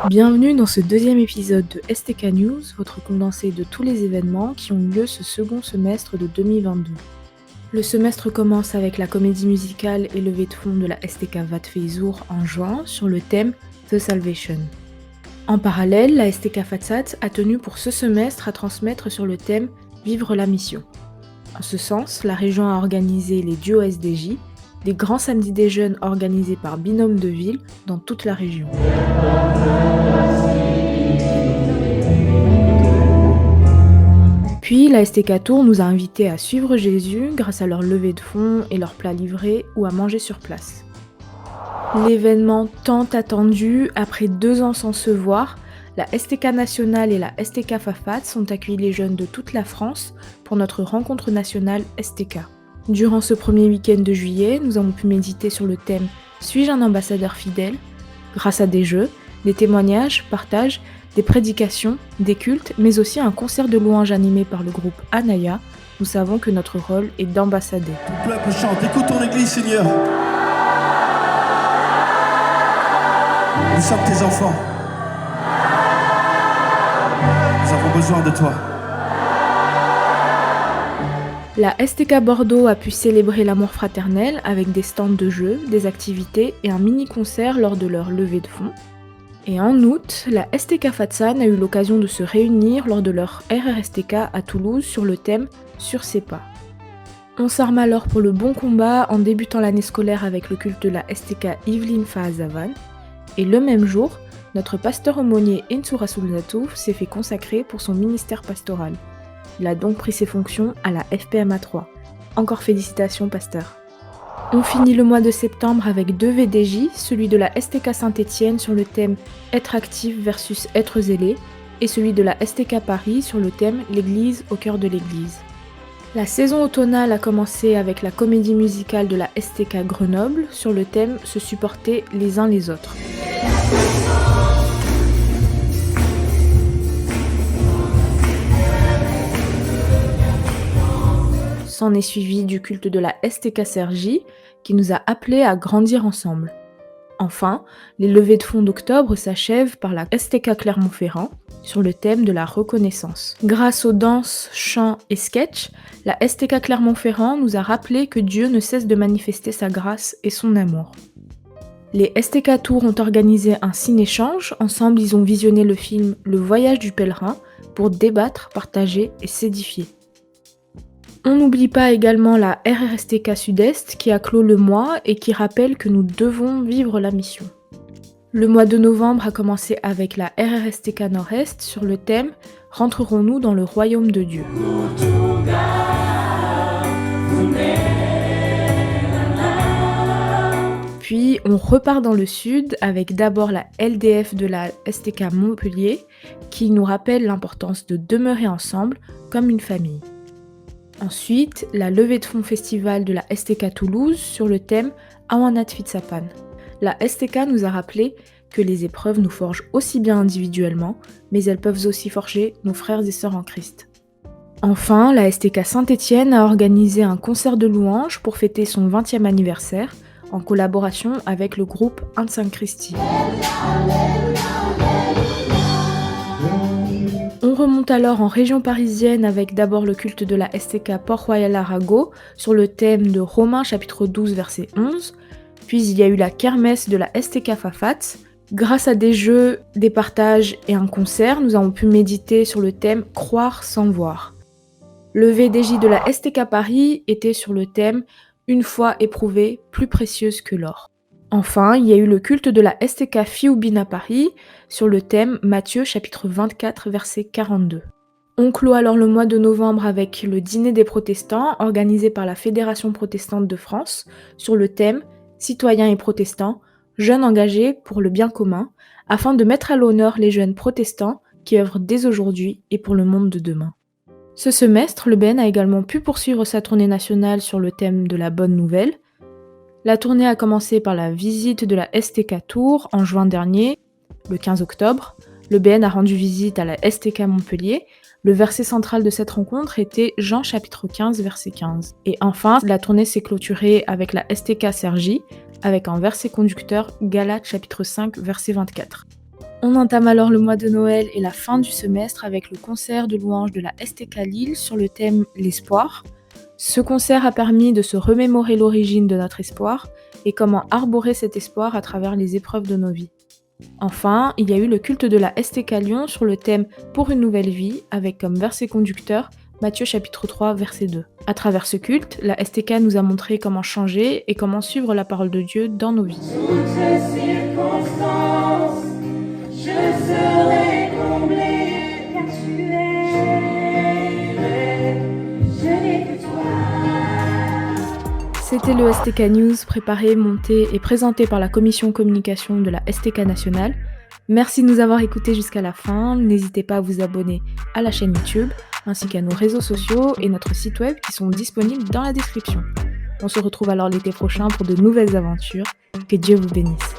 Bienvenue dans ce deuxième épisode de STK News, votre condensé de tous les événements qui ont eu lieu ce second semestre de 2022. Le semestre commence avec la comédie musicale et levée de fonds de la STK Vat Feyzour en juin sur le thème The Salvation. En parallèle, la STK Fatsat a tenu pour ce semestre à transmettre sur le thème Vivre la mission. En ce sens, la région a organisé les duos SDJ, des grands samedis des jeunes organisés par Binôme de Ville dans toute la région. Puis la STK Tour nous a invités à suivre Jésus grâce à leur levée de fonds et leurs plats livrés ou à manger sur place. L'événement tant attendu, après 2 ans sans se voir, la STK nationale et la STK Fafat ont accueilli les jeunes de toute la France pour notre rencontre nationale STK. Durant ce premier week-end de juillet, nous avons pu méditer sur le thème « Suis-je un ambassadeur fidèle ?», grâce à des jeux, des témoignages, partages, des prédications, des cultes, mais aussi un concert de louanges animé par le groupe Anaya. Nous savons que notre rôle est d'ambassader. Tout le peuple chante, écoute ton église, Seigneur. Nous sommes tes enfants. Nous avons besoin de toi. La STK Bordeaux a pu célébrer l'amour fraternel avec des stands de jeux, des activités et un mini-concert lors de leur levée de fonds. Et en août, la STK Fatsan a eu l'occasion de se réunir lors de leur RRSTK à Toulouse sur le thème « Sur ses pas ». On s'arme alors pour le bon combat en débutant l'année scolaire avec le culte de la STK Yveline Fahazavan. Et le même jour, notre pasteur aumônier Ensou Rassoul Zatouf s'est fait consacrer pour son ministère pastoral. Il a donc pris ses fonctions à la FPMA 3. Encore félicitations, pasteur. On finit le mois de septembre avec 2 VDJ, celui de la STK Saint-Étienne sur le thème « Être actif versus être zélé » et celui de la STK Paris sur le thème « L'église au cœur de l'église ». La saison automnale a commencé avec la comédie musicale de la STK Grenoble sur le thème « Se supporter les uns les autres ». S'en est suivi du culte de la STK Sergi, qui nous a appelés à grandir ensemble. Enfin, les levées de fonds d'octobre s'achèvent par la STK Clermont-Ferrand, sur le thème de la reconnaissance. Grâce aux danses, chants et sketchs, la STK Clermont-Ferrand nous a rappelé que Dieu ne cesse de manifester sa grâce et son amour. Les STK Tours ont organisé un ciné-échange, ensemble ils ont visionné le film Le Voyage du Pèlerin pour débattre, partager et s'édifier. On n'oublie pas également la RRSTK Sud-Est qui a clos le mois et qui rappelle que nous devons vivre la mission. Le mois de novembre a commencé avec la RRSTK Nord-Est sur le thème « Rentrerons-nous dans le royaume de Dieu ?» Puis on repart dans le sud avec d'abord la LDF de la STK Montpellier qui nous rappelle l'importance de demeurer ensemble comme une famille. Ensuite, la levée de fonds festival de la STK Toulouse sur le thème Awanat Fitsapan. La STK nous a rappelé que les épreuves nous forgent aussi bien individuellement, mais elles peuvent aussi forger nos frères et sœurs en Christ. Enfin, la STK Saint-Étienne a organisé un concert de louanges pour fêter son 20e anniversaire en collaboration avec le groupe Saint Christi. On remonte alors en région parisienne avec d'abord le culte de la STK Port-Royal Arago sur le thème de Romains chapitre 12 verset 11, puis il y a eu la kermesse de la STK Fafat. Grâce à des jeux, des partages et un concert, nous avons pu méditer sur le thème « Croire sans voir ». Le VDJ de la STK Paris était sur le thème « Une foi éprouvée, plus précieuse que l'or ». Enfin, il y a eu le culte de la STK Fioubine à Paris sur le thème Matthieu chapitre 24 verset 42. On clôt alors le mois de novembre avec le dîner des protestants organisé par la Fédération protestante de France sur le thème Citoyens et protestants, jeunes engagés pour le bien commun, afin de mettre à l'honneur les jeunes protestants qui œuvrent dès aujourd'hui et pour le monde de demain. Ce semestre, le BN a également pu poursuivre sa tournée nationale sur le thème de la bonne nouvelle. La tournée a commencé par la visite de la STK Tours en juin dernier, le 15 octobre. Le BN a rendu visite à la STK Montpellier. Le verset central de cette rencontre était Jean chapitre 15 verset 15. Et enfin, la tournée s'est clôturée avec la STK Sergi, avec un verset conducteur Galates chapitre 5 verset 24. On entame alors le mois de Noël et la fin du semestre avec le concert de louanges de la STK Lille sur le thème l'espoir. Ce concert a permis de se remémorer l'origine de notre espoir et comment arborer cet espoir à travers les épreuves de nos vies. Enfin, il y a eu le culte de la STK Lyon sur le thème Pour une nouvelle vie, avec comme verset conducteur Matthieu chapitre 3 verset 2. À travers ce culte, la STK nous a montré comment changer et comment suivre la parole de Dieu dans nos vies. Toutes circonstances, je serai comblé, car tu es, je n'ai que toi. C'était le STK News préparé, monté et présenté par la commission communication de la STK nationale. Merci de nous avoir écoutés jusqu'à la fin. N'hésitez pas à vous abonner à la chaîne YouTube, ainsi qu'à nos réseaux sociaux et notre site web qui sont disponibles dans la description. On se retrouve alors l'été prochain pour de nouvelles aventures. Que Dieu vous bénisse.